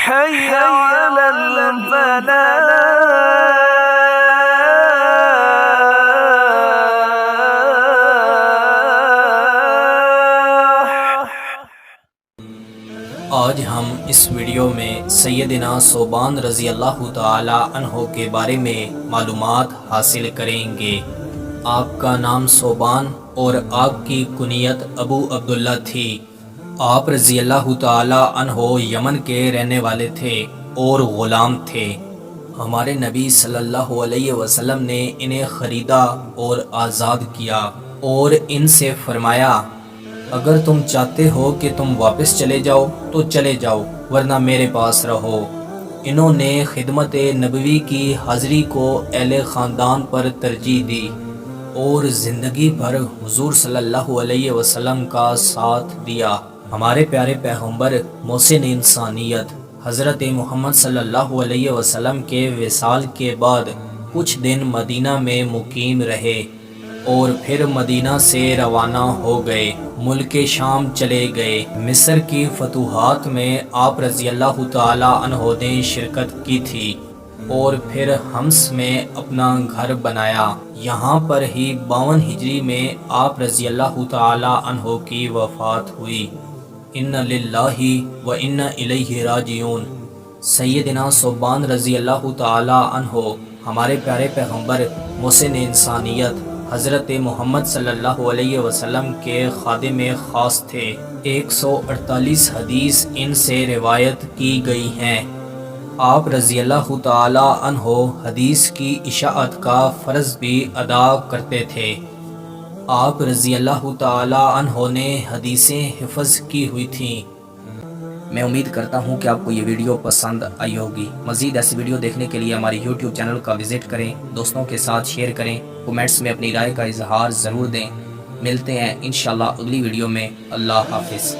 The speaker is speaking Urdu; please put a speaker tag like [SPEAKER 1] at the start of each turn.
[SPEAKER 1] حي على الفلاح.
[SPEAKER 2] آج ہم اس ویڈیو میں سیدنا صوبان رضی اللہ تعالی عنہ کے بارے میں معلومات حاصل کریں گے۔ آپ کا نام صوبان اور آپ کی کنیت ابو عبداللہ تھی۔ آپ رضی اللہ تعالی عنہ یمن کے رہنے والے تھے اور غلام تھے۔ ہمارے نبی صلی اللہ علیہ وسلم نے انہیں خریدا اور آزاد کیا اور ان سے فرمایا اگر تم چاہتے ہو کہ تم واپس چلے جاؤ تو چلے جاؤ ورنہ میرے پاس رہو۔ انہوں نے خدمت نبوی کی حاضری کو اہل خاندان پر ترجیح دی اور زندگی بھر حضور صلی اللہ علیہ وسلم کا ساتھ دیا۔ ہمارے پیارے پیغمبر محسن انسانیت حضرت محمد صلی اللہ علیہ وسلم کے وصال کے بعد کچھ دن مدینہ میں مقیم رہے اور پھر مدینہ سے روانہ ہو گئے، ملک شام چلے گئے۔ مصر کی فتوحات میں آپ رضی اللہ تعالی عنہ نے شرکت کی تھی اور پھر حمص میں اپنا گھر بنایا۔ یہاں پر ہی 52 ہجری میں آپ رضی اللہ تعالی عنہ کی وفات ہوئی۔ ان للہ و انا الیہ راجعون۔ سیدنا صوبان رضی اللہ تعالی عنہ ہمارے پیارے پیغمبر محسن انسانیت حضرت محمد صلی اللہ علیہ وسلم کے خادم خاص تھے۔ 148 حدیث ان سے روایت کی گئی ہیں۔ آپ رضی اللہ تعالی عنہ حدیث کی اشاعت کا فرض بھی ادا کرتے تھے۔ آپ رضی اللہ تعالی عنہ نے حدیثیں حفظ کی ہوئی تھیں۔ میں امید کرتا ہوں کہ آپ کو یہ ویڈیو پسند آئی ہوگی۔ مزید ایسی ویڈیو دیکھنے کے لیے ہمارے یوٹیوب چینل کا وزٹ کریں، دوستوں کے ساتھ شیئر کریں، کومنٹس میں اپنی رائے کا اظہار ضرور دیں۔ ملتے ہیں انشاءاللہ اگلی ویڈیو میں۔ اللہ حافظ۔